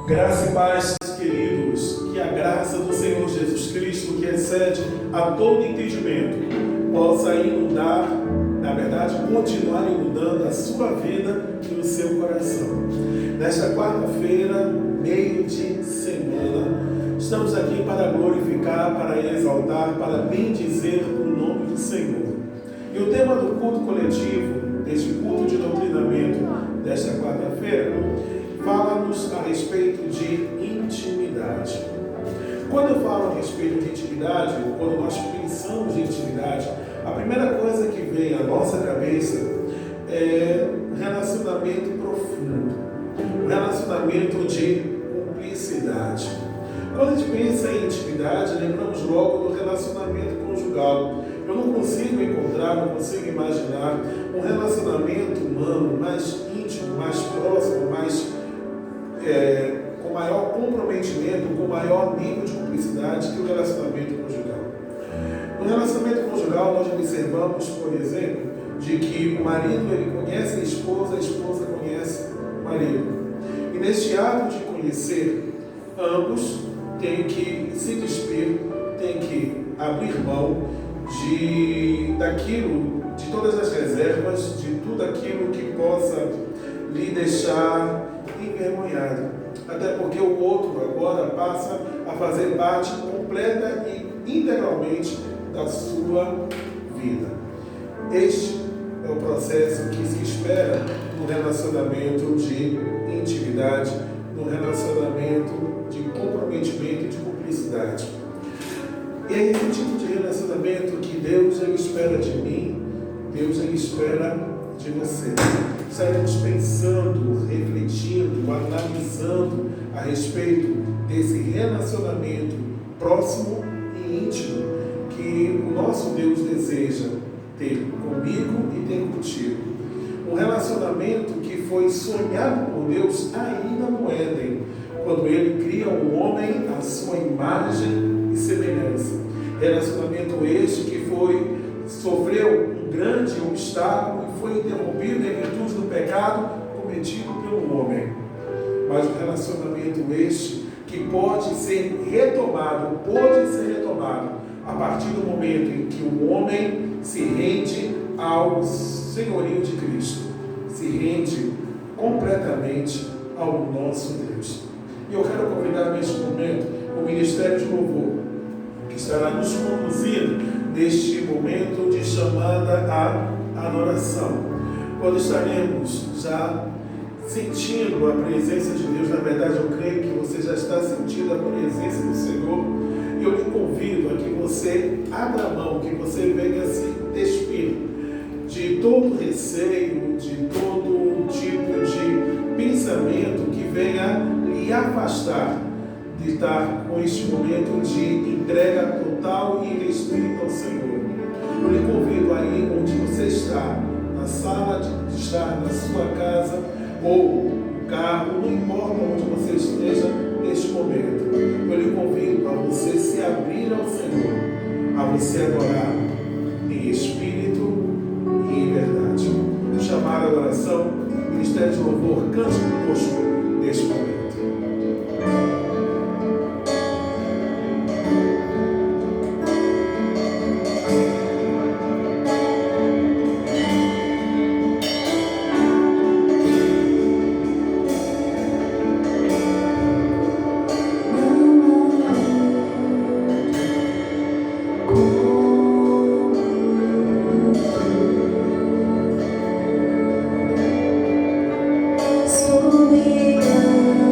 Graça e paz, queridos, que a graça do Senhor Jesus Cristo, que excede a todo entendimento, possa inundar, na verdade, continuar inundando a sua vida e o seu coração. Nesta quarta-feira, meio de semana, estamos aqui para glorificar, para exaltar, para bendizer o nome do Senhor. E o tema do culto coletivo, deste culto de doutrinamento desta quarta-feira, fala-nos a respeito de intimidade. Quando eu falo a respeito de intimidade, quando nós pensamos em intimidade, a primeira coisa que vem à nossa cabeça é um relacionamento profundo, um relacionamento de cumplicidade. Quando a gente pensa em intimidade, lembramos logo do relacionamento conjugal. Eu não consigo encontrar, não consigo imaginar um relacionamento humano mais íntimo, mais próximo, com maior comprometimento, com maior nível de cumplicidade que o relacionamento conjugal. No relacionamento conjugal, nós observamos, por exemplo, de que o marido ele conhece a esposa conhece o marido. E neste ato de conhecer, ambos têm que se despir, têm que abrir mão de todas as reservas, de tudo aquilo que possa lhe deixar envergonhado. Até porque o outro agora passa a fazer parte completa e integralmente da sua vida. Este é o processo que se espera no relacionamento de intimidade, no relacionamento de comprometimento e de cumplicidade. E é esse tipo de relacionamento que Deus ele espera de mim, Deus ele espera de você. Estaremos pensando, refletindo, analisando a respeito desse relacionamento próximo e íntimo que o nosso Deus deseja ter comigo e ter contigo. Um relacionamento que foi sonhado por Deus ainda no Éden, quando Ele cria o homem à sua imagem e semelhança. Relacionamento este que sofreu um grande obstáculo e foi interrompido em virtude do pecado cometido pelo homem. Mas um relacionamento este que pode ser retomado a partir do momento em que o homem se rende ao senhorio de Cristo, se rende completamente ao nosso Deus. E eu quero convidar neste momento o Ministério de Louvor, que estará nos conduzindo neste momento de chamada à adoração. Quando estaremos já sentindo a presença de Deus, na verdade eu creio que você já está sentindo a presença do Senhor, e eu lhe convido a que você abra a mão, que você venha se despir de todo receio, de todo tipo de pensamento que venha lhe afastar de estar com este momento de entrega total e restrita ao Senhor. Eu lhe convido aí onde você está, na sala de estar, na sua casa ou no carro, não importa onde você esteja neste momento. Eu lhe convido a você se abrir ao Senhor, a você adorar em espírito e em verdade. No chamar a adoração, o Ministério de Louvor, cante conosco neste momento. Soberano.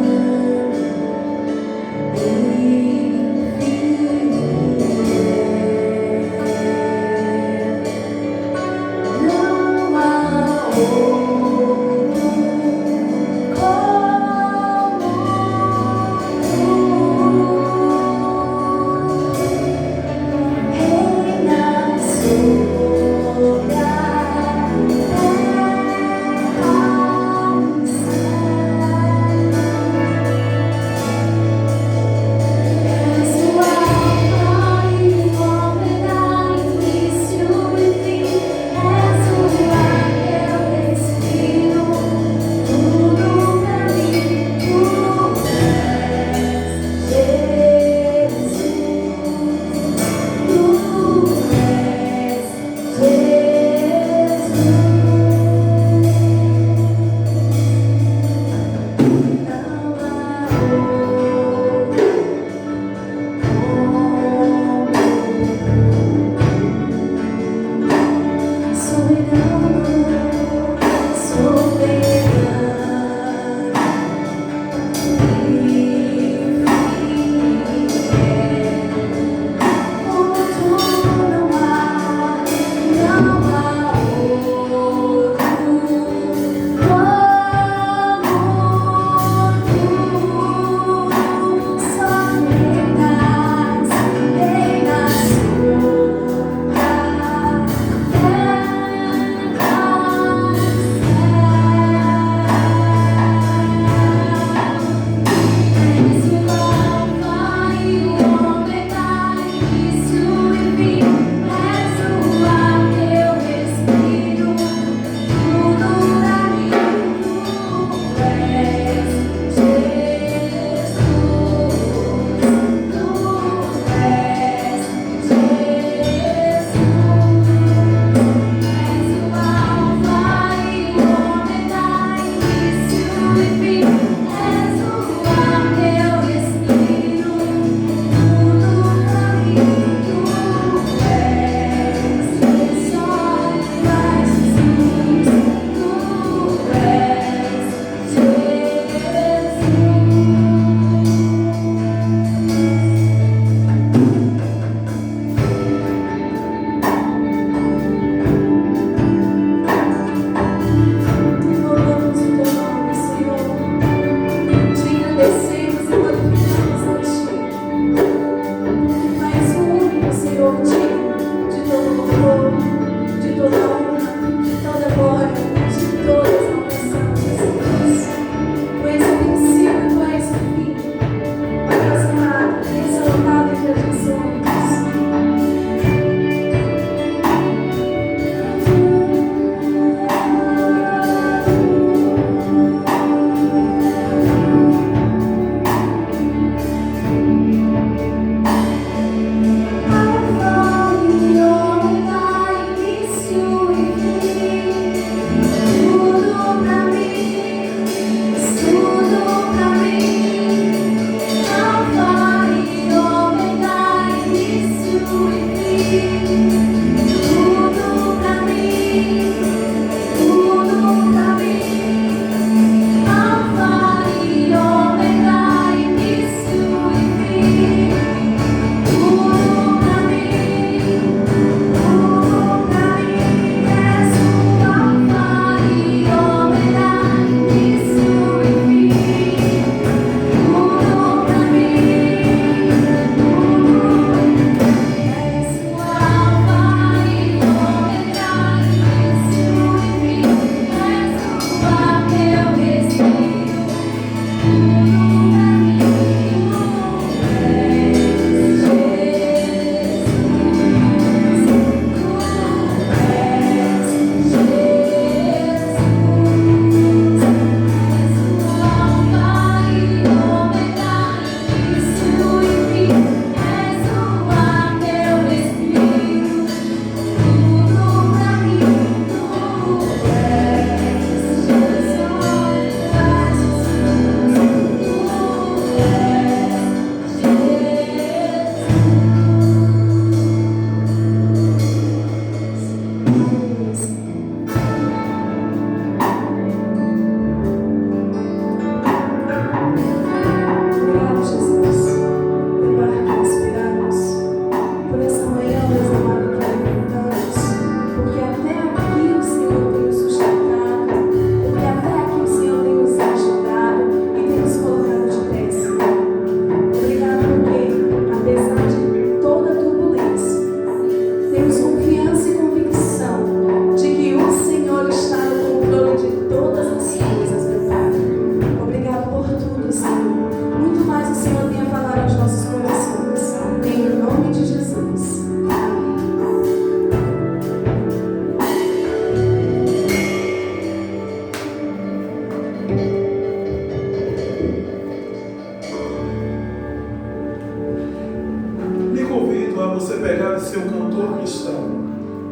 Lhe convido a você pegar o seu cantor cristão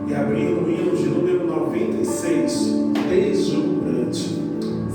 e abrir o hino de número 96, deslumbrante.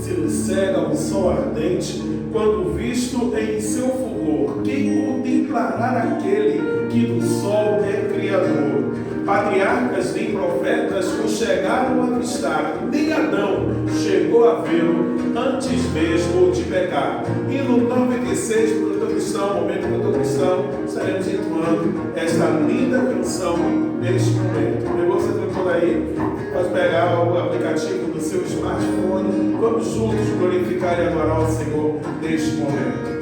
Se lhe cega o sol ardente, quando visto em seu fulgor, quem contemplará aquele que do sol é criador? Patriarcas nem profetas o chegaram a avistar, nem Adão chegou a vê-lo antes mesmo de pecar. E no 96, para o cantor cristão, momento do cantor cristão, estaremos entoando esta linda canção neste momento. Pegou você cantor aí? Pode pegar o aplicativo do seu smartphone. Vamos juntos glorificar e adorar o Senhor neste momento.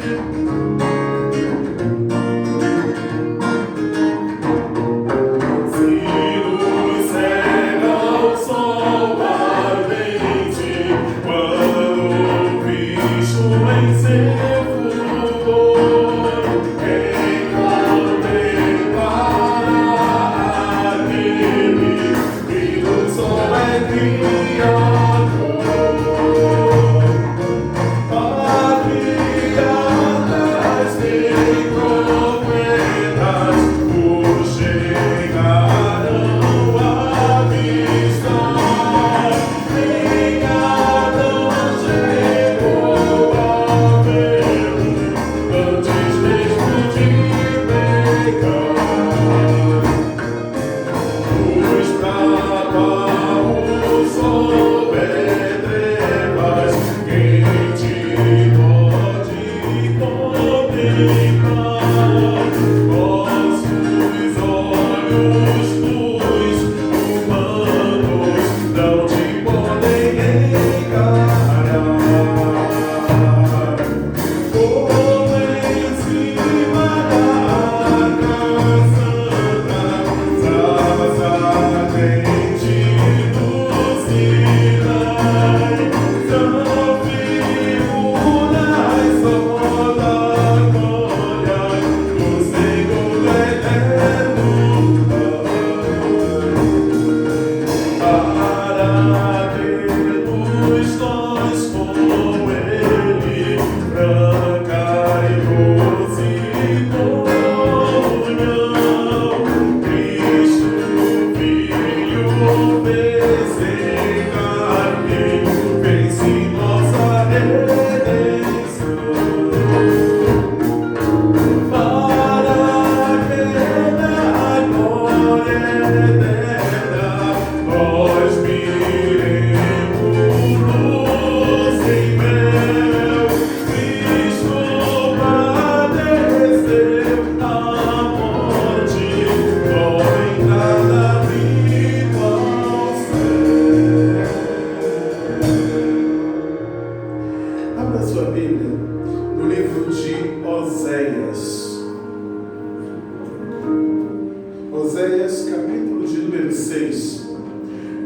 Oséias, capítulo de número 6,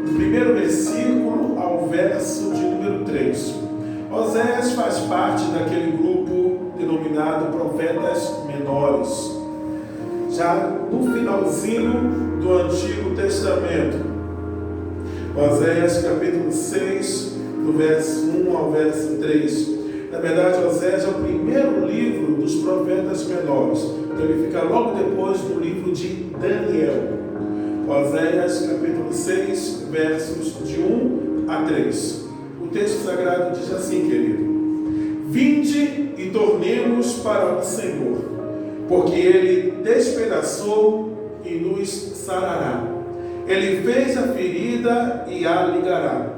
do primeiro versículo ao verso de número 3. Oséias faz parte daquele grupo denominado profetas menores, já no finalzinho do Antigo Testamento. Oséias, capítulo 6, do verso 1 ao verso 3. Na verdade, Oséias é o primeiro livro dos profetas menores. Então ele fica logo depois do livro de Daniel. Oséias, capítulo 6, versos de 1 a 3. O texto sagrado diz assim, querido: Vinde e tornemos para o Senhor, porque Ele despedaçou e nos sarará. Ele fez a ferida e a ligará.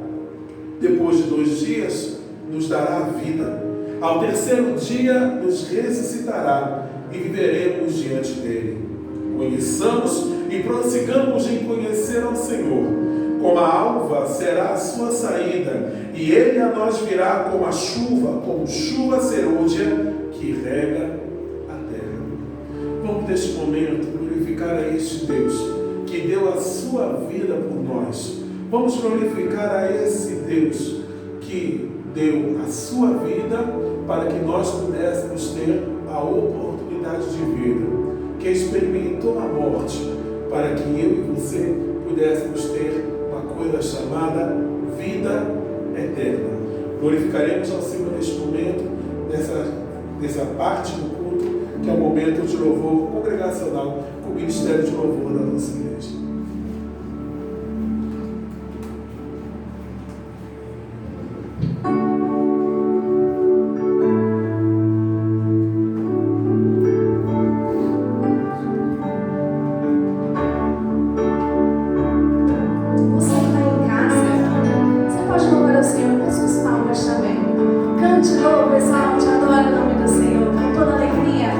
Depois de 2 dias, nos dará vida. Ao terceiro dia, nos ressuscitará e viveremos diante dele. Conheçamos e prossigamos em conhecer ao Senhor. Como a alva será a sua saída, e ele a nós virá como a chuva, como chuva serôdia que rega a terra. Vamos neste momento glorificar a este Deus que deu a sua vida por nós. Vamos glorificar a esse Deus que deu a sua vida para que nós pudéssemos ter a oportunidade de vida, que experimentou a morte para que eu e você pudéssemos ter uma coisa chamada vida eterna. Glorificaremos ao Senhor neste momento, nessa parte do culto, que é o momento de louvor congregacional, com o ministério de louvor da nossa igreja. Com toda alegria.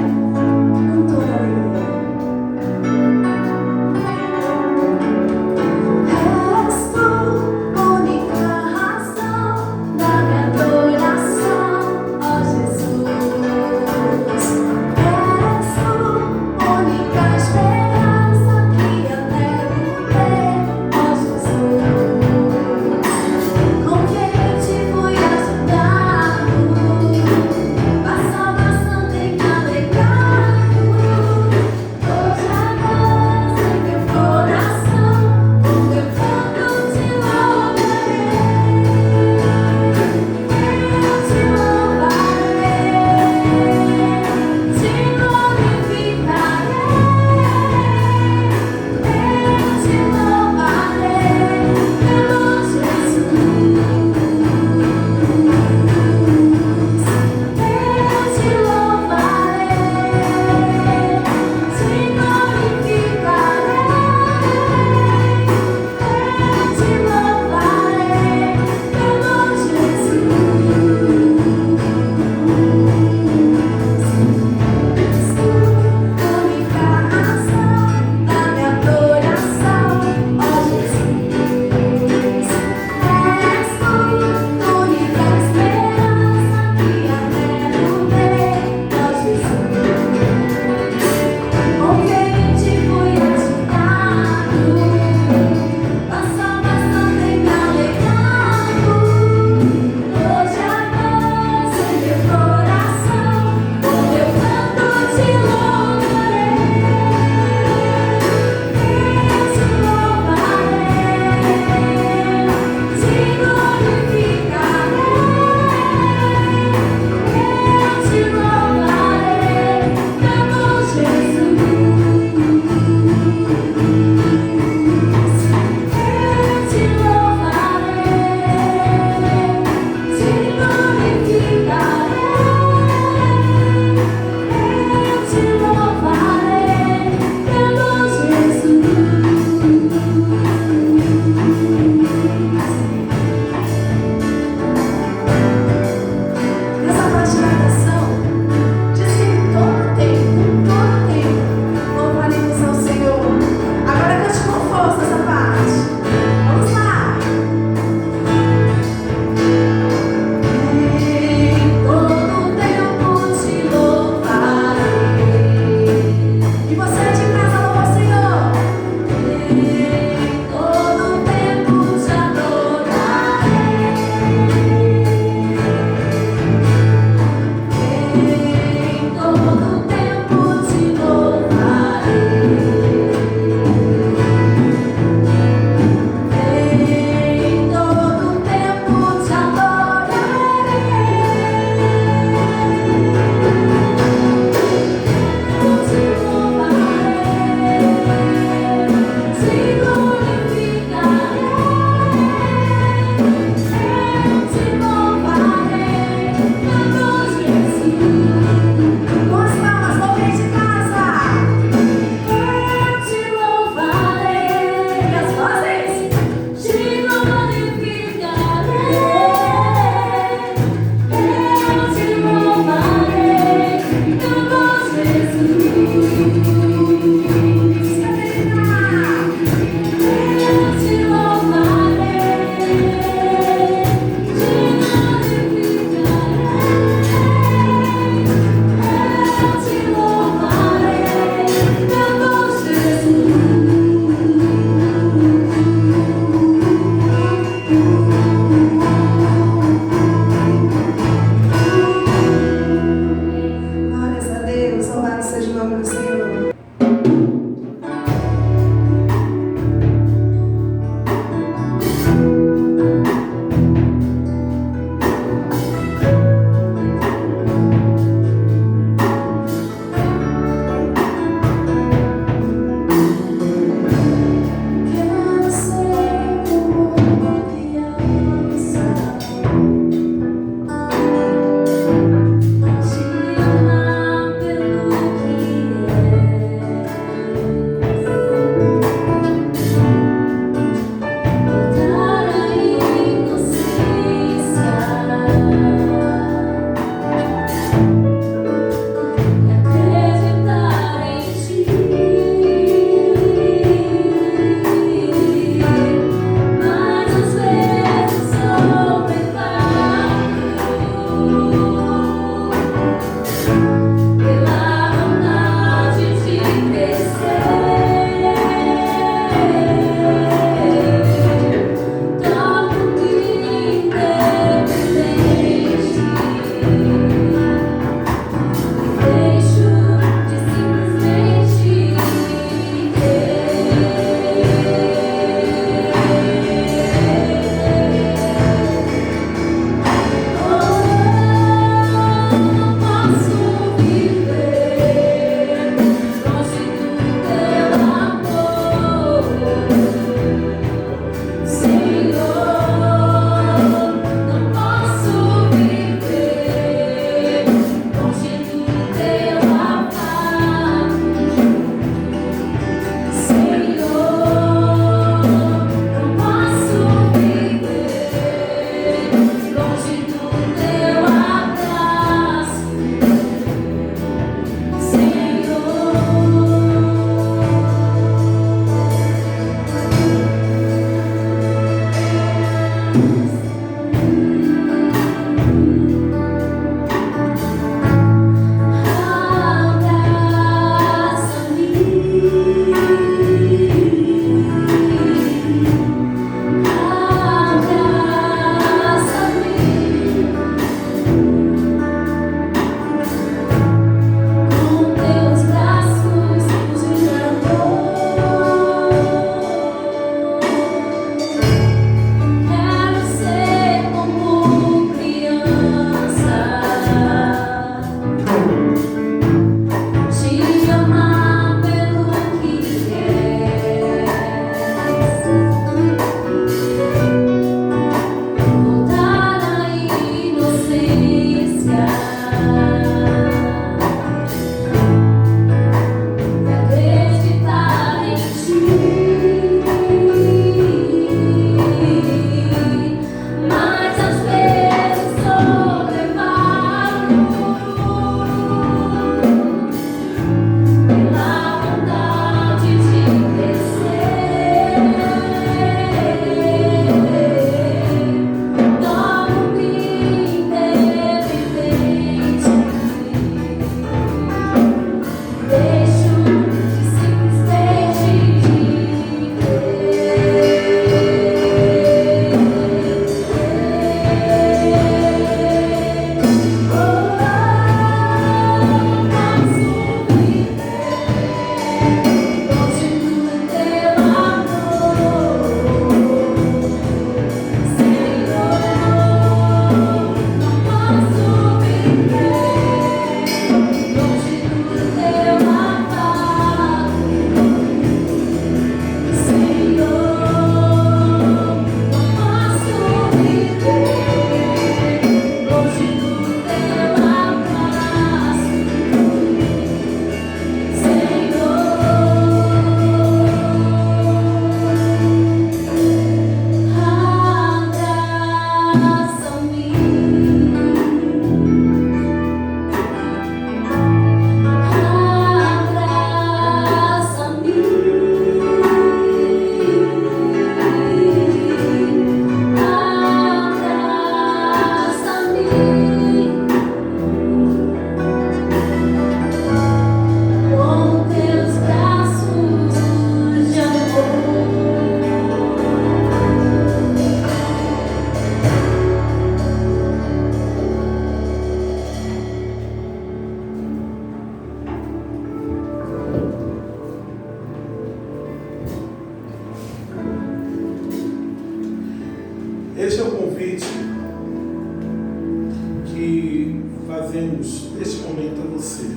trazemos neste momento a você.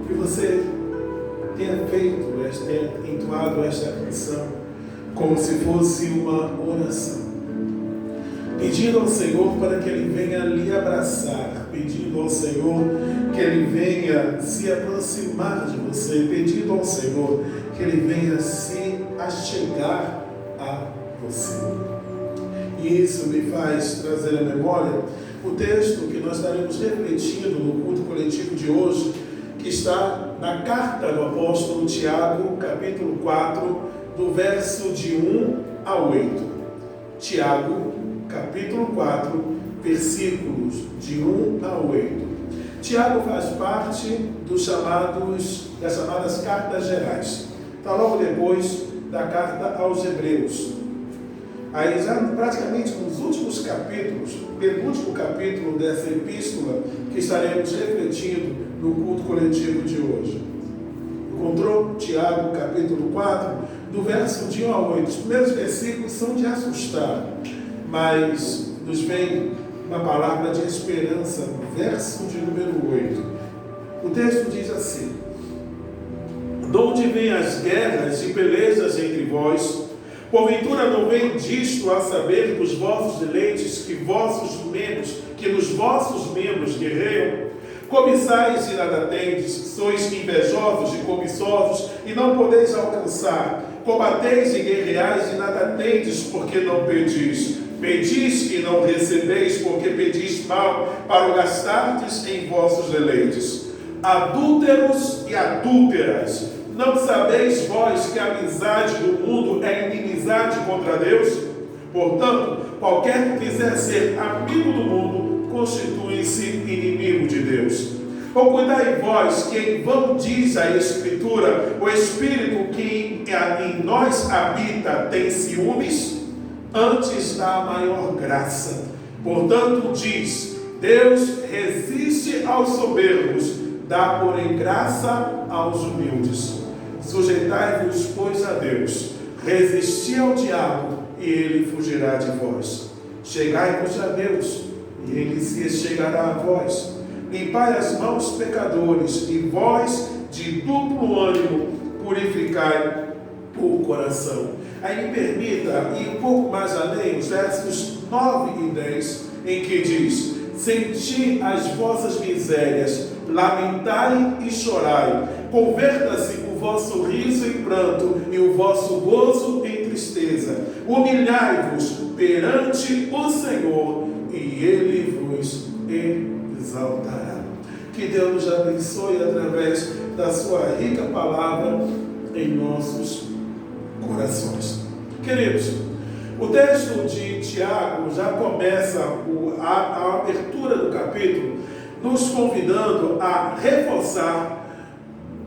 Que você tenha entoado esta canção como se fosse uma oração, pedindo ao Senhor para que Ele venha lhe abraçar, pedindo ao Senhor que Ele venha se aproximar de você, pedindo ao Senhor que Ele venha se achegar a você. E isso me faz trazer à memória o texto que nós estaremos refletindo no culto coletivo de hoje, que está na carta do apóstolo Tiago, capítulo 4, do verso de 1 a 8. Tiago, capítulo 4, versículos de 1 a 8. Tiago faz parte das chamadas cartas gerais. Está logo depois da carta aos Hebreus. Aí já praticamente nos últimos capítulos, penúltimo capítulo dessa epístola que estaremos refletindo no culto coletivo de hoje. Encontrou Tiago, capítulo 4, do verso de 1 a 8. Os primeiros versículos são de assustar, mas nos vem uma palavra de esperança, no verso de número 8. O texto diz assim: de onde vêm as guerras e pelejas entre vós? Porventura não vem disto a saber dos vossos deleites que nos vossos membros guerreiam? Cobiçais e nada tendes, sois invejosos e cobiçosos e não podeis alcançar. Combateis e guerreais e nada tendes, porque não pedis. Pedis e não recebeis, porque pedis mal, para o gastardes em vossos deleites. Adúlteros e adúlteras, não sabeis vós que a amizade do mundo é inimizade contra Deus? Portanto, qualquer que quiser ser amigo do mundo, constitui-se inimigo de Deus. Ou cuidai vós que em vão diz a Escritura, o Espírito que em nós habita tem ciúmes? Antes dá maior graça. Portanto diz, Deus resiste aos soberbos, dá porém graça aos humildes. Sujeitai-vos, pois, a Deus, resisti ao diabo, e ele fugirá de vós. Chegai-vos a Deus, e ele se chegará a vós. Limpai as mãos, pecadores, e vós, de duplo ânimo, purificai o coração. Aí me permita ir um pouco mais além, os versos 9 e 10, em que diz: senti as vossas misérias, lamentai e chorai, converta-se o vosso riso em pranto e o vosso gozo em tristeza. Humilhai-vos perante o Senhor e Ele vos exaltará. Que Deus nos abençoe através da sua rica palavra em nossos corações. Queridos, o texto de Tiago já começa a abertura do capítulo nos convidando a reforçar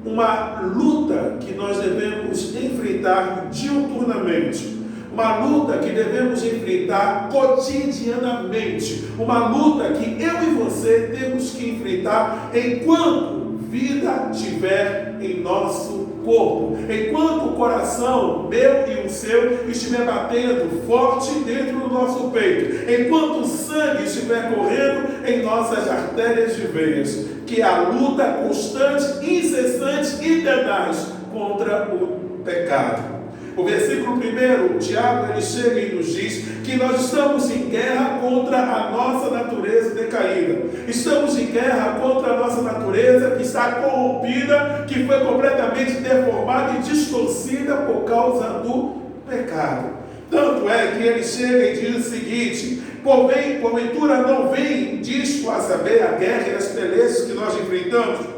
uma luta que nós devemos enfrentar diuturnamente, uma luta que devemos enfrentar cotidianamente, uma luta que eu e você temos que enfrentar enquanto vida tiver em nosso corpo, enquanto o coração meu e o seu estiver batendo forte dentro do nosso peito, enquanto o sangue estiver correndo em nossas artérias e veias, que é a luta constante, incessante e tenaz contra o pecado. O versículo 1, Tiago, ele chega e nos diz que nós estamos em guerra contra a nossa natureza decaída. Estamos em guerra contra a nossa natureza que está corrompida, que foi completamente deformada e distorcida por causa do pecado. Tanto é que ele chega e diz o seguinte: porventura não vem disto a saber a guerra e as pelejas que nós enfrentamos,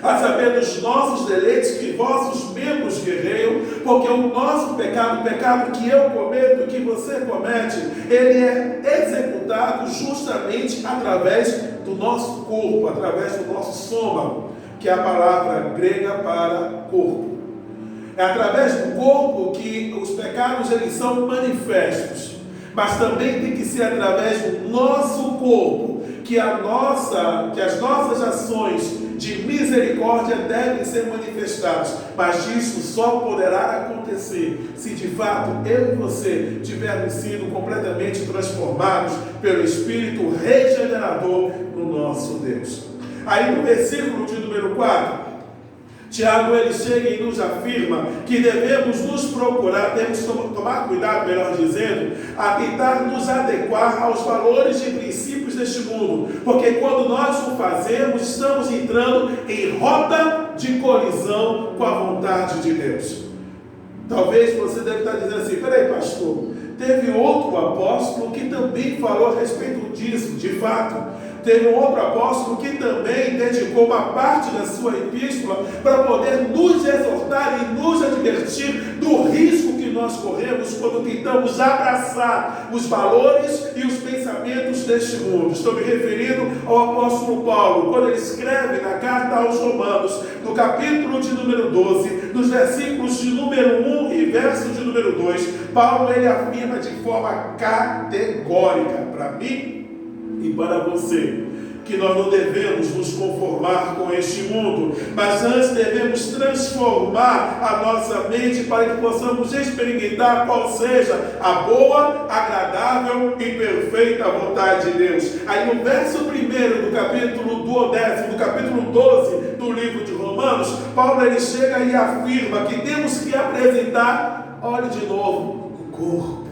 a saber dos nossos deleites que vossos membros guerreiam, porque o nosso pecado, o pecado que eu cometo, que você comete, ele é executado justamente através do nosso corpo, através do nosso soma, que é a palavra grega para corpo. É através do corpo que os pecados eles são manifestos, mas também tem que ser através do nosso corpo que as nossas ações de misericórdia devem ser manifestados, mas isso só poderá acontecer se de fato eu e você tivermos sido completamente transformados pelo Espírito regenerador do nosso Deus. Aí no versículo de número 4, Tiago, ele chega e nos afirma que devemos nos procurar, temos que tomar cuidado, melhor dizendo, a tentar nos adequar aos valores e princípios deste mundo, porque quando nós o fazemos, estamos entrando em rota de colisão com a vontade de Deus. Talvez você deve estar dizendo assim: peraí, pastor, teve outro apóstolo que também falou a respeito disso. De fato, teve um outro apóstolo que também dedicou uma parte da sua epístola para poder nos exortar e nos advertir do risco que nós corremos quando tentamos abraçar os valores e os pensamentos deste mundo. Estou me referindo ao apóstolo Paulo, quando ele escreve na carta aos Romanos, no capítulo de número 12, nos versículos de número 1 e verso de número 2, Paulo ele afirma de forma categórica para mim e para você, que nós não devemos nos conformar com este mundo, mas antes devemos transformar a nossa mente para que possamos experimentar qual seja a boa, agradável e perfeita vontade de Deus. Aí no verso 1 do capítulo 10, do capítulo 12 do livro de Romanos, Paulo ele chega e afirma que temos que apresentar, olhe de novo, o corpo.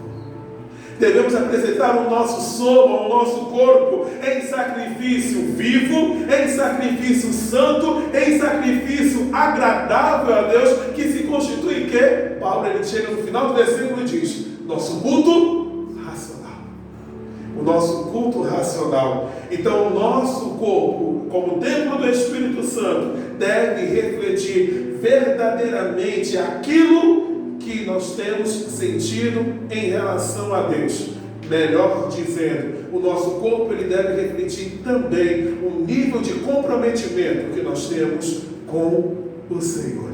Devemos apresentar o nosso soma, o nosso corpo, em sacrifício vivo, em sacrifício santo, em sacrifício agradável a Deus, que se constitui em quê? Paulo ele chega no final do versículo e diz: nosso culto racional. O nosso culto racional. Então o nosso corpo, como templo do Espírito Santo, deve refletir verdadeiramente aquilo que nós temos sentido em relação a Deus. Melhor dizendo, o nosso corpo ele deve refletir também o nível de comprometimento que nós temos com o Senhor.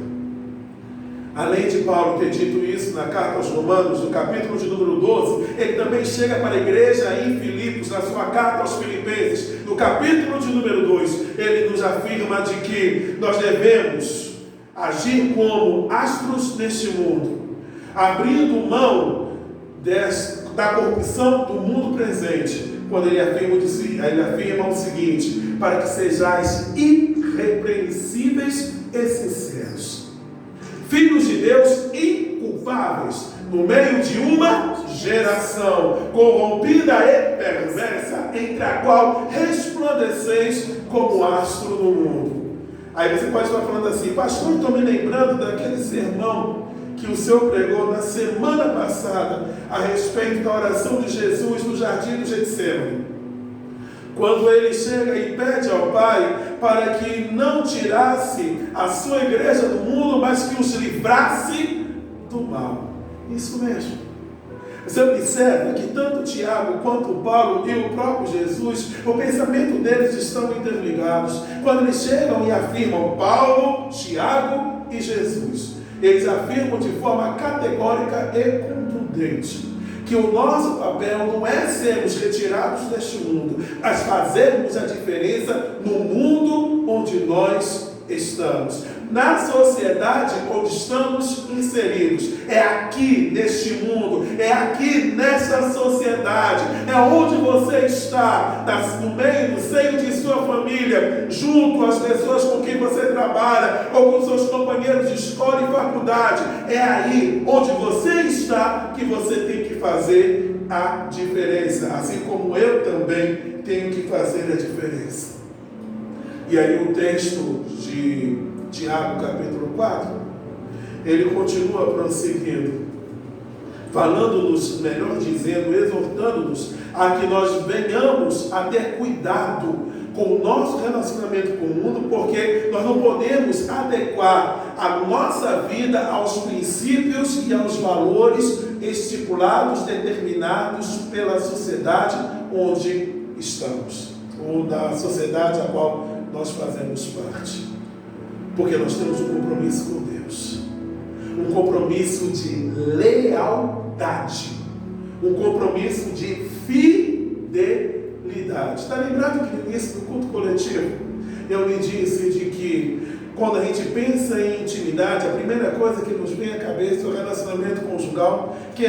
Além de Paulo ter dito isso na carta aos Romanos, no capítulo de número 12, ele também chega para a igreja em Filipos, na sua carta aos Filipenses, no capítulo de número 2, ele nos afirma de que nós devemos agir como astros neste mundo, abrindo mão da corrupção do mundo presente, quando ele afirma o seguinte: para que sejais irrepreensíveis e sinceros, filhos de Deus inculpáveis, no meio de uma geração corrompida e perversa, entre a qual resplandeceis como astro no mundo. Aí você pode estar falando assim: pastor, estou me lembrando daquele sermão que o Senhor pregou na semana passada a respeito da oração de Jesus no jardim do Getsemane, quando ele chega e pede ao Pai para que não tirasse a sua igreja do mundo, mas que os livrasse do mal. Isso mesmo. Você observa que tanto Tiago quanto Paulo e o próprio Jesus, o pensamento deles estão interligados. Quando eles chegam e afirmam, Paulo, Tiago e Jesus, eles afirmam de forma categórica e contundente que o nosso papel não é sermos retirados deste mundo, mas fazermos a diferença no mundo onde nós estamos, na sociedade onde estamos inseridos. É aqui neste mundo, é aqui nessa sociedade, é onde você está, no meio, no seio de sua família, junto às pessoas com quem você trabalha, ou com seus companheiros de escola e faculdade. É aí onde você está que você tem que fazer a diferença, assim como eu também tenho que fazer a diferença. E aí o texto de Tiago, capítulo 4, ele continua prosseguindo, falando-nos, melhor dizendo, exortando-nos a que nós venhamos a ter cuidado com o nosso relacionamento com o mundo, porque nós não podemos adequar a nossa vida aos princípios e aos valores estipulados, determinados pela sociedade onde estamos, ou da sociedade a qual nós fazemos parte. Porque nós temos um compromisso com Deus, um compromisso de lealdade, um compromisso de fidelidade. Está lembrado que no início do culto coletivo eu lhe disse de que quando a gente pensa em intimidade, a primeira coisa que nos vem à cabeça é o relacionamento conjugal, que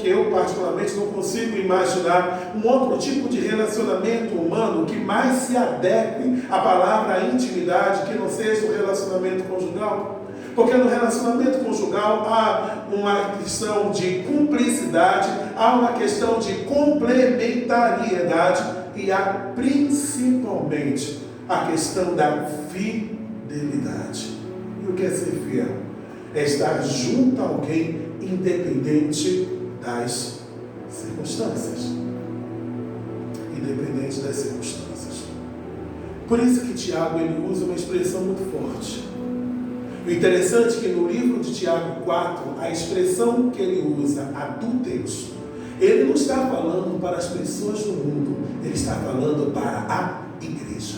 eu particularmente não consigo imaginar um outro tipo de relacionamento humano que mais se adeque à palavra intimidade, que não seja o relacionamento conjugal. Porque no relacionamento conjugal há uma questão de cumplicidade, há uma questão de complementariedade e há principalmente a questão da fidelidade. E o que é ser fiel? É estar junto a alguém independente das circunstâncias. Independente das circunstâncias. Por isso que Tiago ele usa uma expressão muito forte. O interessante é que no livro de Tiago 4, a expressão que ele usa, adúlteros, ele não está falando para as pessoas do mundo, ele está falando para a igreja.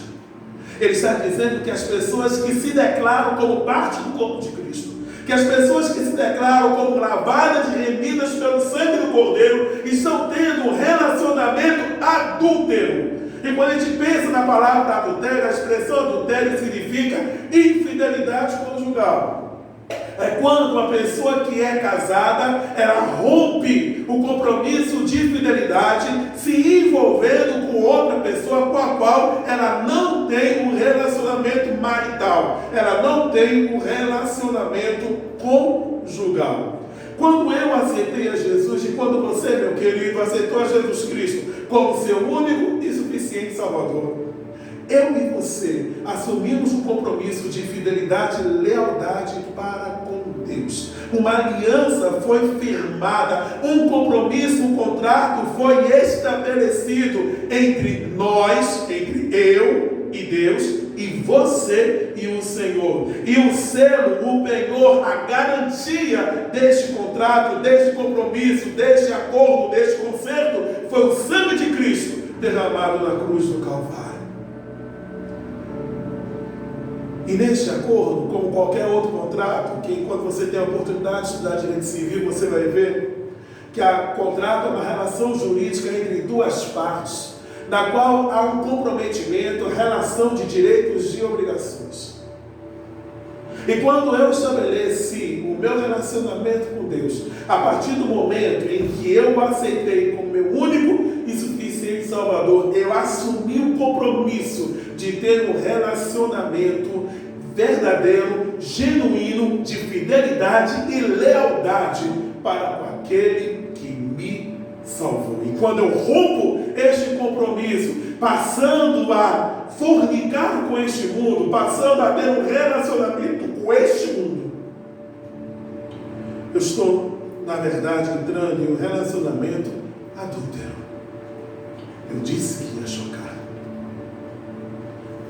Ele está dizendo que as pessoas que se declaram como parte do corpo de Cristo, que as pessoas que se declaram como lavadas e remidas pelo sangue do Cordeiro, estão tendo um relacionamento adúltero. E quando a gente pensa na palavra adultério, a expressão adultério significa infidelidade conjugal. É quando uma pessoa que é casada, ela rompe o compromisso de fidelidade, se envolvendo com outra pessoa com a qual ela não tem um relacionamento marital, ela não tem um relacionamento conjugal. Quando eu aceitei a Jesus, e quando você, meu querido, aceitou a Jesus Cristo como seu único e suficiente Salvador, eu e você assumimos um compromisso de fidelidade e lealdade para com Deus. Uma aliança foi firmada, um compromisso, um contrato foi estabelecido entre nós, entre eu e Deus, e você e o Senhor. E o selo, o penhor, a garantia deste contrato, deste compromisso, deste acordo, deste concerto, foi o sangue de Cristo derramado na cruz do Calvário. E neste acordo, como qualquer outro contrato, que quando você tem a oportunidade de estudar direito civil, você vai ver que o contrato é uma relação jurídica entre duas partes, na qual há um comprometimento, relação de direitos e obrigações. E quando eu estabeleci o meu relacionamento com Deus, a partir do momento em que eu aceitei como meu único e suficiente Salvador, eu assumi o compromisso de ter um relacionamento verdadeiro, genuíno, de fidelidade e lealdade para com aquele que me salvou. E quando eu rompo este compromisso, passando a fornicar com este mundo, passando a ter um relacionamento com este mundo, eu estou, na verdade, entrando em um relacionamento adúltero. Eu disse que ia chocar.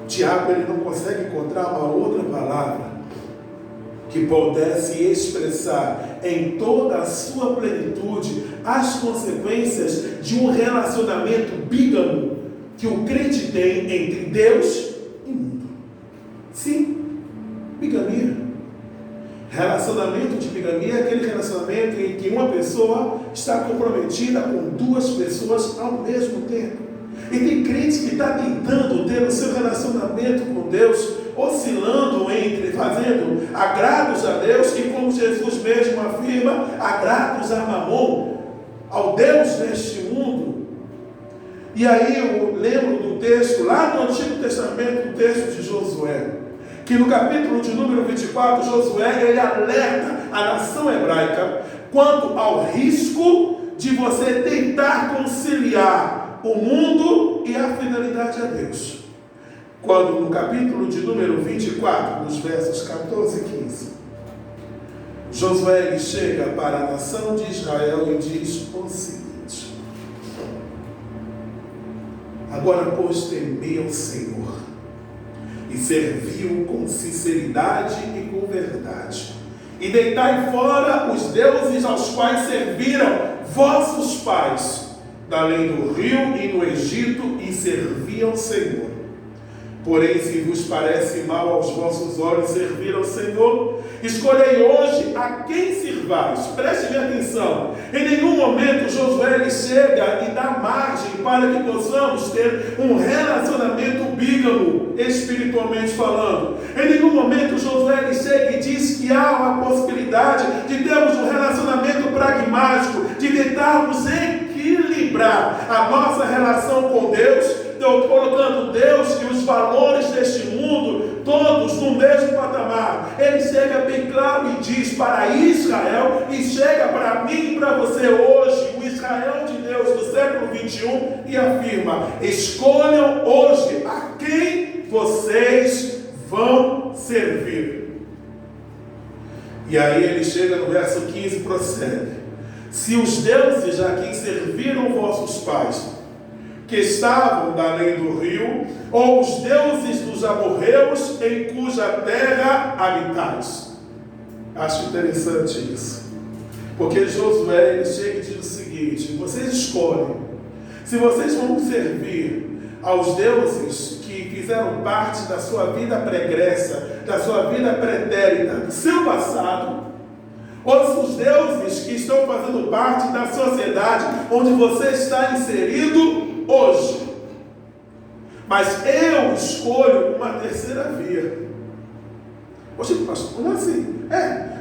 Tiago ele não consegue encontrar uma outra palavra que pudesse expressar em toda a sua plenitude as consequências de um relacionamento bígamo que o crente tem entre Deus e mundo. Sim, bigamia. Relacionamento de bigamia é aquele relacionamento em que uma pessoa está comprometida com duas pessoas ao mesmo tempo. E tem crente que está tentando ter o seu relacionamento com Deus, oscilando entre, fazendo agrados a Deus, e como Jesus mesmo afirma, agrados a Mamon, ao Deus deste mundo. E aí eu lembro do texto, lá no Antigo Testamento, do texto de Josué, que no capítulo de número 24, Josué, ele alerta a nação hebraica quanto ao risco de você tentar conciliar o mundo e a fidelidade a Deus. Quando no capítulo de número 24, nos versos 14 e 15, Josué ele chega para a nação de Israel e diz o seguinte: agora, pois, temei ao Senhor e servi-o com sinceridade e com verdade, e deitai fora os deuses aos quais serviram vossos pais, da além do rio e no Egito, e serviam ao Senhor. Porém, se vos parece mal aos vossos olhos servir ao Senhor, escolhei hoje a quem sirvais. Preste atenção. Em nenhum momento Josué ele chega e dá margem para que possamos ter um relacionamento bígamo, espiritualmente falando. Em nenhum momento Josué ele chega e diz que há uma possibilidade de termos um relacionamento pragmático, de tentarmos equilibrar a nossa relação com Deus, colocando Deus e os valores deste mundo todos no mesmo patamar. Ele chega bem claro e diz para Israel, e chega para mim e para você hoje, o Israel de Deus do século 21, e afirma: escolham hoje a quem vocês vão servir. E aí ele chega no verso 15 e procede: se os deuses a quem serviram vossos pais, que estavam da além do rio, ou os deuses dos amorreus em cuja terra habitais. Acho interessante isso, porque Josué ele chega e diz o seguinte: vocês escolhem se vocês vão servir aos deuses que fizeram parte da sua vida pregressa, da sua vida pretérita, do seu passado, ou os deuses que estão fazendo parte da sociedade onde você está inserido hoje. Mas eu escolho uma terceira via. Poxa, pastor, como assim?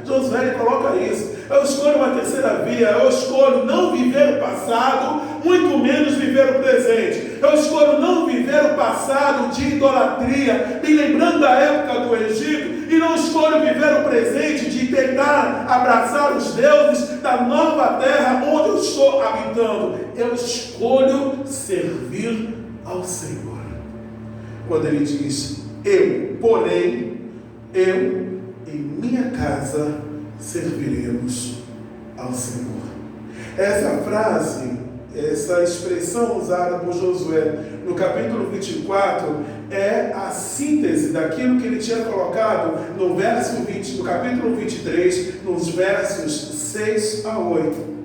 Josué ele coloca isso. Eu escolho uma terceira via. Eu escolho não viver o passado, muito menos viver o presente. Eu escolho não viver o passado de idolatria, me lembrando da época do Egito, e não escolho viver o presente de tentar abraçar os deuses da nova terra onde eu estou habitando. Eu escolho servir ao Senhor. Quando ele diz: eu em minha casa serviremos ao Senhor. Essa frase, essa expressão usada por Josué no capítulo 24 é a síntese daquilo que ele tinha colocado no verso 20, no capítulo 23, nos versos 6 a 8.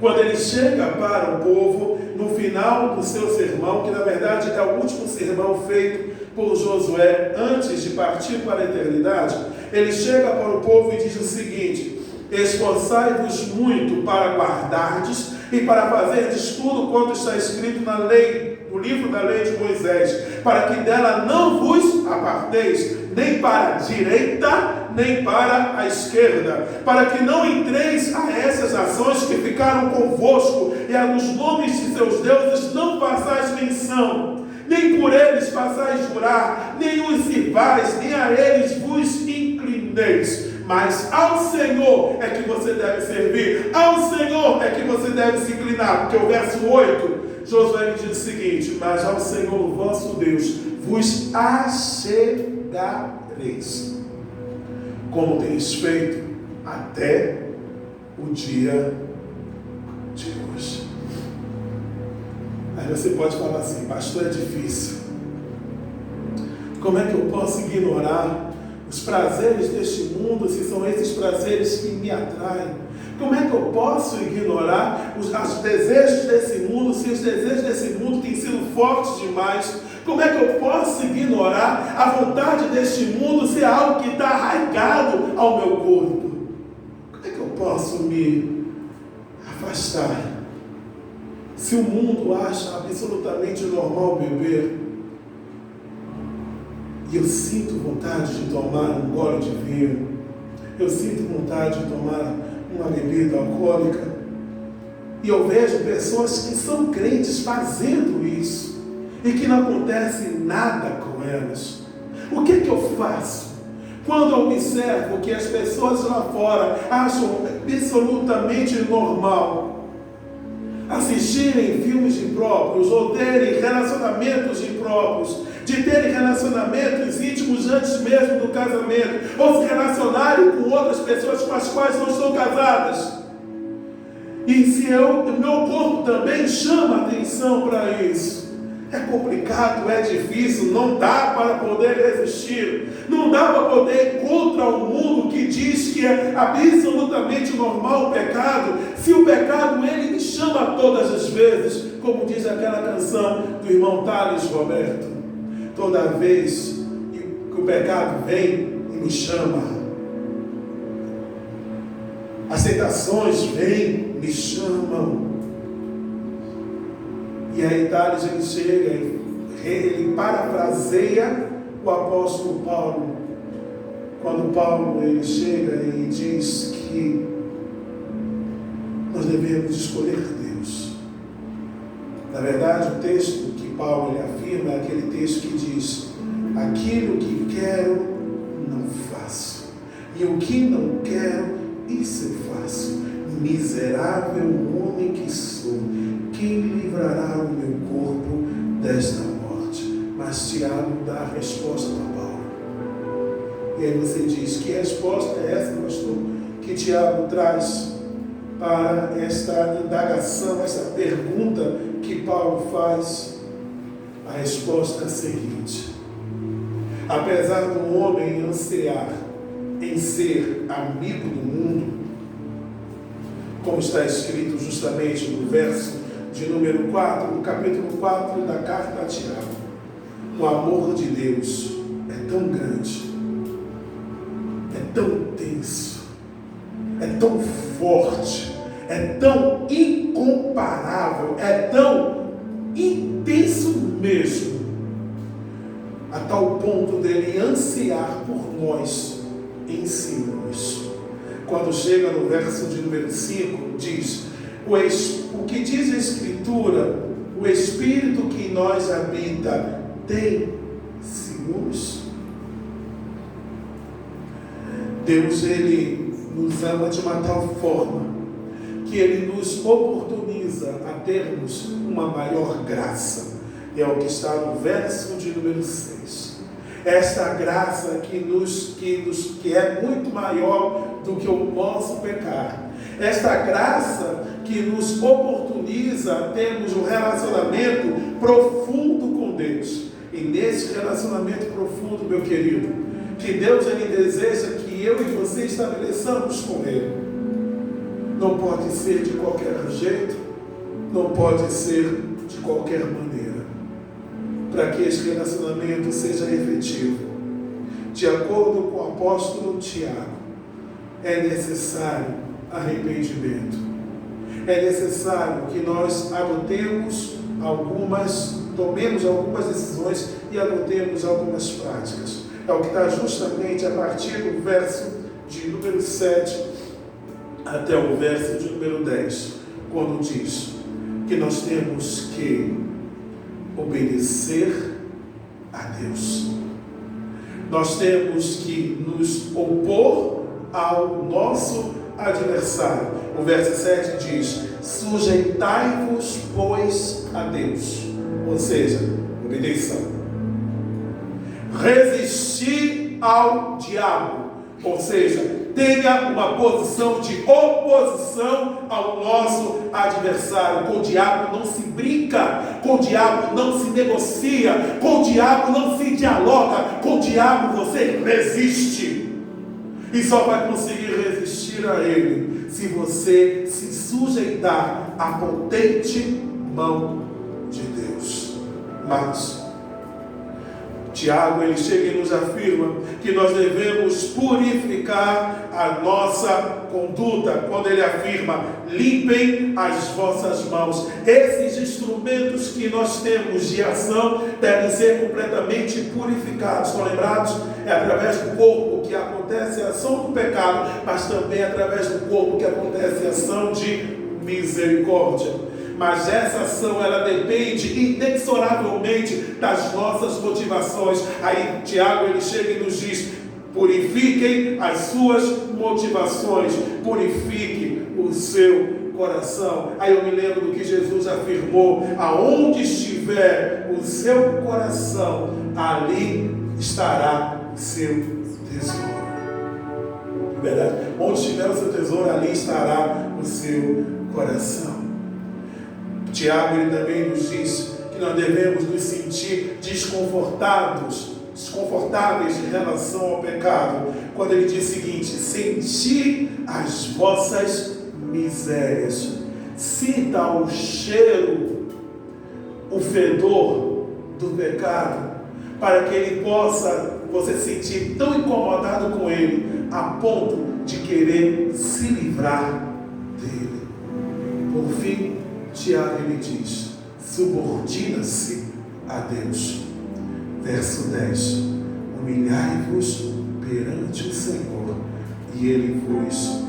Quando ele chega para o povo, no final do seu sermão, que na verdade é o último sermão feito por Josué antes de partir para a eternidade, ele chega para o povo e diz o seguinte: esforçai-vos muito para guardardes e para fazerdes tudo quanto está escrito na lei, no livro da lei de Moisés, para que dela não vos aparteis, nem para a direita, nem para a esquerda, para que não entreis a essas ações que ficaram convosco, e a dos nomes de seus deuses não façais menção, nem por eles façais jurar, nem os sirvais, nem a eles vos inclineis. Mas ao Senhor é que você deve servir, ao Senhor é que você deve se inclinar, porque o verso 8, Josué diz o seguinte: mas ao Senhor vosso Deus vos achegareis, como tens feito até o dia de hoje. Aí você pode falar assim: pastor, é difícil. Como é que eu posso ignorar os prazeres deste mundo, se são esses prazeres que me atraem? Como é que eu posso ignorar os desejos desse mundo, se os desejos desse mundo têm sido fortes demais? Como é que eu posso ignorar a vontade deste mundo se é algo que está arraigado ao meu corpo? Como é que eu posso me afastar se o mundo acha absolutamente normal beber e eu sinto vontade de tomar um gole de vinho, eu sinto vontade de tomar uma bebida alcoólica, e eu vejo pessoas que são crentes fazendo isso e que não acontece nada com elas? O que eu faço quando eu observo que as pessoas lá fora acham absolutamente normal assistirem filmes impróprios, ou terem relacionamentos impróprios, de terem relacionamentos íntimos antes mesmo do casamento, ou se relacionarem com outras pessoas com as quais não estão casadas? E se o meu corpo também chama atenção para isso, é complicado, é difícil, não dá para poder resistir, não dá para poder ir contra o mundo que diz que é absolutamente normal o pecado, se o pecado ele me chama todas as vezes, como diz aquela canção do irmão Thales Roberto. Toda vez que o pecado vem e me chama, as tentações vêm, me chamam. E aí Tales ele chega, ele parafraseia o apóstolo Paulo, quando Paulo ele chega e diz que nós devemos escolher Deus. Na verdade, o texto que Paulo ele afirma é aquele texto que diz: aquilo que quero, não faço, e o que não quero, isso eu faço. Miserável homem que sou, quem me livrará o meu corpo desta morte? Mas Tiago dá a resposta para Paulo. E aí você diz: que resposta é essa, pastor, que Tiago traz para esta indagação, essa pergunta que Paulo faz? A resposta é a seguinte: apesar do homem ansiar em ser amigo do mundo, como está escrito justamente no verso de número 4, no capítulo 4 da carta a Tiago, o amor de Deus é tão grande, é tão intenso, é tão forte, é tão incomparável, é tão intenso mesmo, a tal ponto dele ansiar por nós ensinos. Quando chega no verso de número 5, diz: o que diz a Escritura, o Espírito que em nós habita tem ciúmes? Deus, ele nos ama de uma tal forma que ele nos oportuniza a termos uma maior graça. É o que está no verso de número 6. Esta graça que é muito maior do que o nosso pecado. Esta graça que nos oportuniza a termos um relacionamento profundo com Deus. E nesse relacionamento profundo, meu querido, que Deus ele deseja que eu e você estabeleçamos com Ele. Não pode ser de qualquer jeito, não pode ser de qualquer maneira. Para que esse relacionamento seja efetivo, de acordo com o apóstolo Tiago, é necessário arrependimento. É necessário que nós tomemos algumas decisões e adotemos algumas práticas. É o que está justamente a partir do verso de número 7 até o verso de número 10, quando diz que nós temos que obedecer a Deus. Nós temos que nos opor ao nosso adversário. O verso 7 diz: sujeitai-vos, pois, a Deus. Ou seja, obedeção. Resistir ao diabo. Ou seja, tenha uma posição de oposição ao nosso adversário. Com o diabo não se brinca, com o diabo não se negocia, com o diabo não se dialoga, com o diabo você resiste. E só vai conseguir resistir a ele se você se sujeitar à potente mão de Deus. Mas Tiago, ele chega e nos afirma que nós devemos purificar a nossa conduta, quando ele afirma: limpem as vossas mãos. Esses instrumentos que nós temos de ação devem ser completamente purificados. Estão lembrados? É através do corpo que acontece a ação do pecado, mas também através do corpo que acontece a ação de misericórdia. Mas essa ação, ela depende inexoravelmente das nossas motivações. Aí Tiago, ele chega e nos diz: purifiquem as suas motivações, purifique o seu coração. Aí eu me lembro do que Jesus afirmou: aonde estiver o seu coração, ali estará o seu tesouro. Verdade? Onde estiver o seu tesouro, ali estará o seu coração. Tiago, ele também nos diz que nós devemos nos sentir desconfortáveis em relação ao pecado, quando ele diz o seguinte: senti as vossas misérias. Sinta o cheiro, o fedor do pecado, para que ele possa, você se sentir tão incomodado com ele, a ponto de querer se livrar dele. Por fim, Tiago ele diz: subordina-se a Deus. Verso 10: humilhai-vos perante o Senhor, e ele vos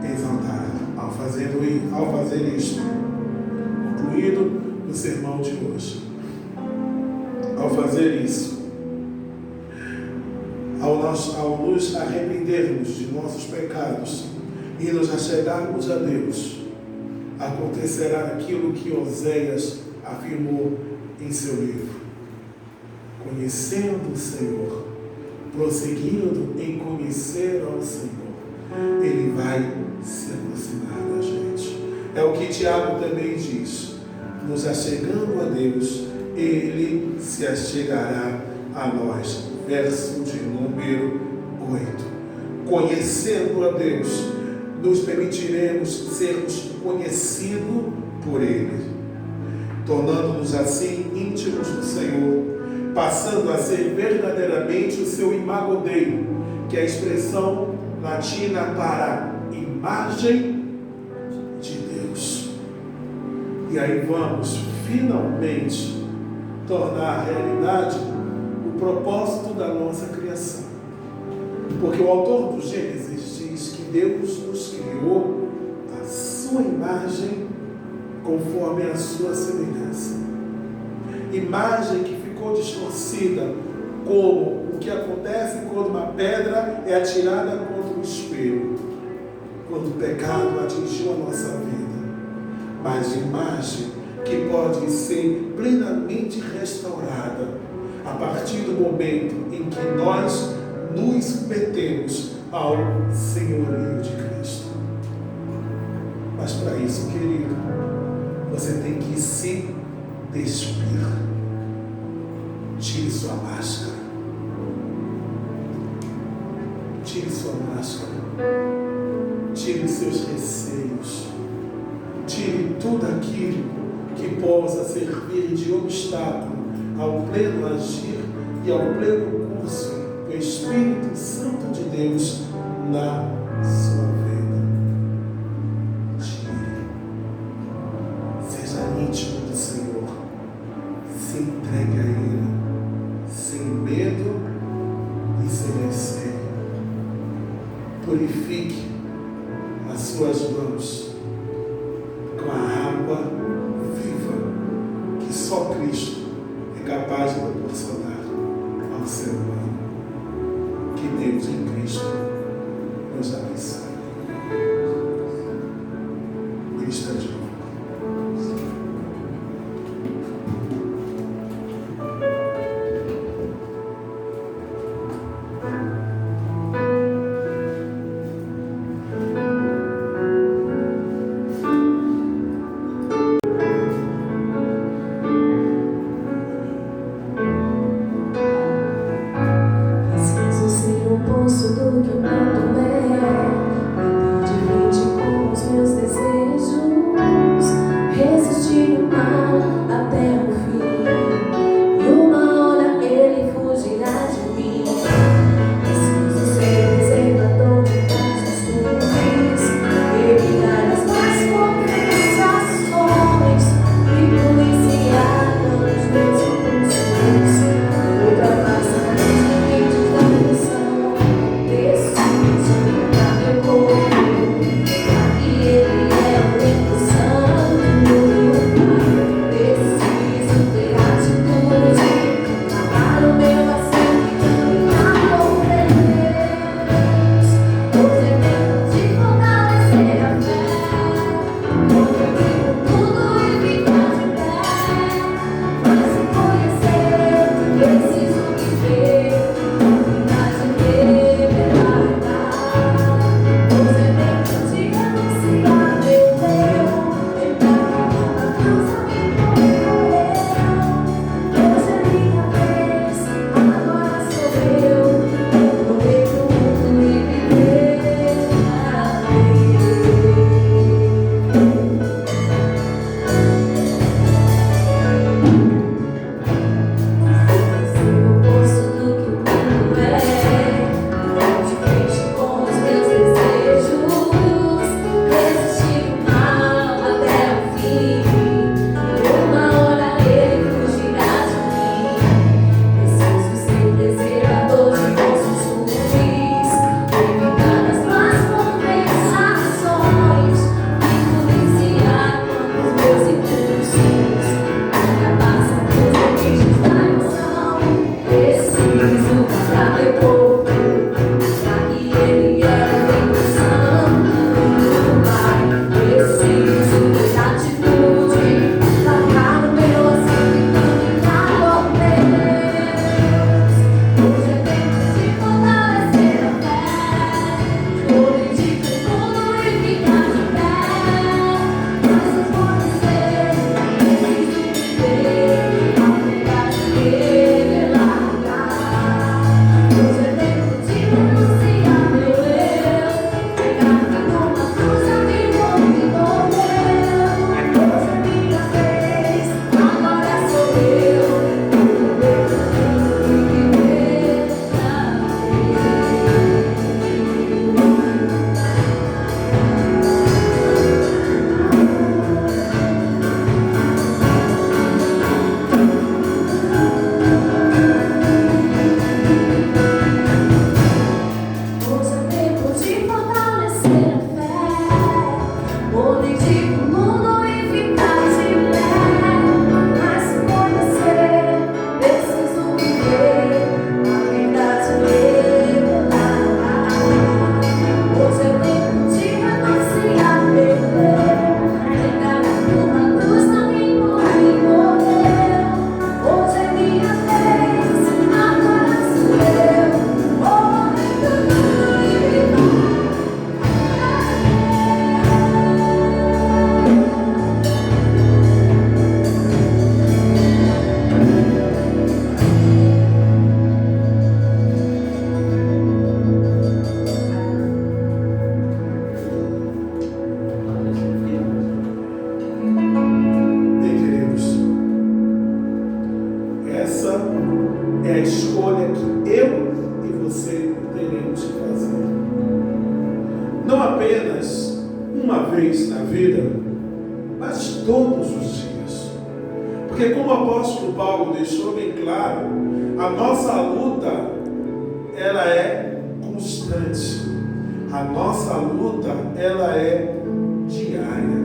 exaltará. Ao fazer isto, concluído o sermão de hoje, ao fazer isso, ao nos arrependermos de nossos pecados e nos achegarmos a Deus, acontecerá aquilo que Oséias afirmou em seu livro: conhecendo o Senhor, prosseguindo em conhecer ao Senhor, ele vai se aproximar da gente. É o que Tiago também diz: nos achegando a Deus, ele se achegará a nós. Verso de número 8. Conhecendo a Deus, nos permitiremos sermos conhecidos por ele, tornando-nos assim íntimos do Senhor, passando a ser verdadeiramente o seu imago Dei, que é a expressão latina para imagem de Deus. E aí vamos finalmente tornar realidade o propósito da nossa criação. Porque o autor do Gênesis diz que Deus nos criou à sua imagem, conforme a sua semelhança. Imagem que ficou distorcida, como o que acontece quando uma pedra é atirada contra o espelho, quando o pecado atingiu a nossa vida. Mas imagem que pode ser plenamente restaurada a partir do momento em que nós nos submetemos ao senhorio de Cristo. Mas para isso, querido, você tem que se despir. Tire sua máscara. Tire sua máscara. Tire seus receios. Tire tudo aquilo que possa servir de obstáculo ao pleno agir e ao pleno curso do Espírito Santo de Deus na sua vida. Tire. Seja íntimo do Senhor. Se entregue a Ele, sem medo e sem receio. Purifique as suas mãos com a água viva que só Cristo é capaz de proporcionar ao ser humano. Que Deus em Cristo nos abençoe. Ele está de novo. Poço do que o mundo é, me perdi com os meus desejos. essa é a escolha que eu e você teremos que fazer. Não apenas uma vez na vida, mas todos os dias. Porque como o apóstolo Paulo deixou bem claro, a nossa luta, ela é constante. A nossa luta, ela é diária.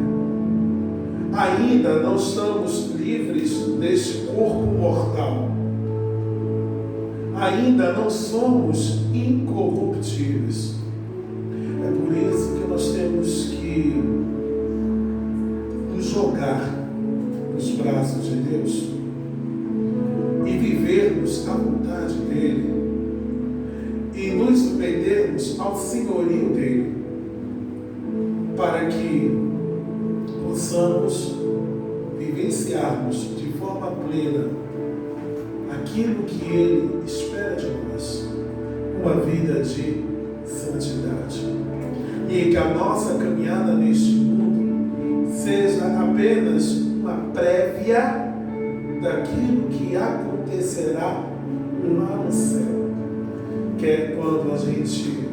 Ainda não estamos livres deste corpo mortal. Ainda não somos incorruptíveis. É por isso que nós temos que nos jogar nos braços de Deus e vivermos a vontade dEle e nos submetermos ao senhorio dEle, para que possamos vivenciarmos de forma plena aquilo que Ele espera de nós, uma vida de santidade. E que a nossa caminhada neste mundo seja apenas uma prévia daquilo que acontecerá lá no céu, que é quando a gente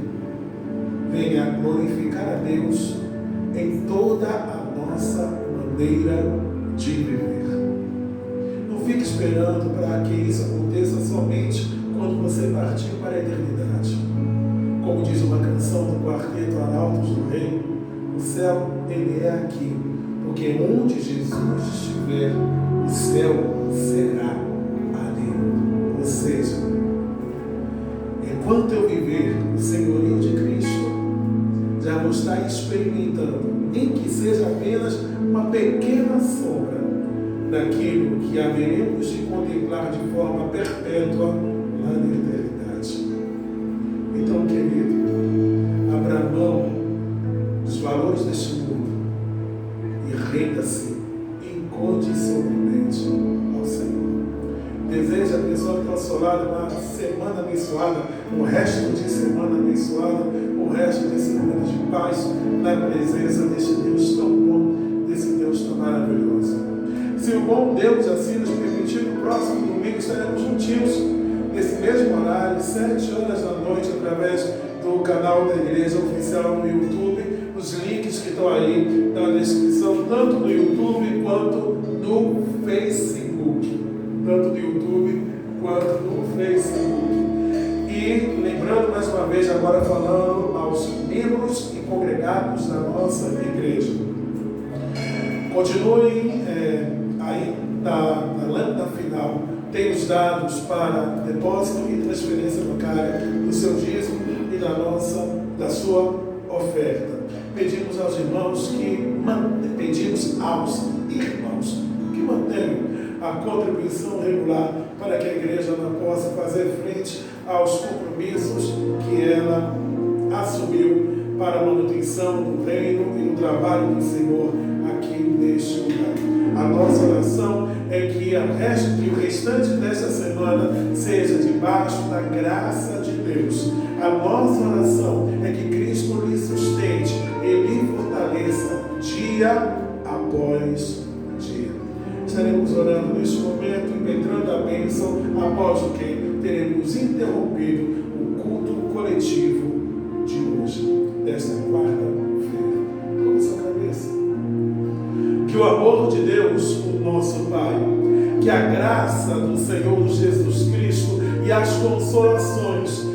venha glorificar a Deus em toda a nossa maneira de viver. Não fique esperando para que isso aconteça somente quando você partir para a eternidade. Como diz uma canção do Quarteto Arautos do Reino, o céu, ele é aqui, porque onde Jesus estiver, o céu será ali. Ou seja, enquanto eu viver o senhorio de Cristo, já vou estar experimentando, nem que seja apenas uma pequena sombra daquilo que haveremos de contemplar de forma perpétua lá na eternidade. Então, querido, abra mão dos valores deste mundo e renda-se incondicionalmente ao Senhor. Deseja a pessoa que está ao seu lado uma semana abençoada, um resto de semana abençoada, um resto de semana de paz na presença deste Deus tão bom, desse Deus tão maravilhoso. Se o bom Deus assim nos permitir, no próximo domingo estaremos juntinhos, nesse mesmo horário, 7 horas da noite, através do canal da Igreja Oficial no YouTube, nos links que estão aí na descrição, tanto no YouTube quanto no Facebook. Tanto no YouTube quanto no Facebook. E lembrando mais uma vez, agora falando aos membros e congregados da nossa igreja. Continuem aí na lâmina final, tem os dados para depósito e transferência bancária do seu dízimo e da sua oferta. Pedimos aos irmãos que mantenham a contribuição regular para que a igreja não possa fazer frente aos compromissos que ela assumiu para a manutenção do reino e do trabalho do Senhor aqui neste lugar. A nossa oração é que o restante desta semana seja debaixo da graça de Deus. A nossa oração é que Cristo lhe sustente e lhe fortaleça dia após dia. Estaremos orando neste momento, impetrando a bênção, após o que teremos interrompido o culto coletivo de hoje, desta quarta-feira. Com essa cabeça. Que o amor de Deus, o nosso Pai, que a graça do Senhor Jesus Cristo e as consolações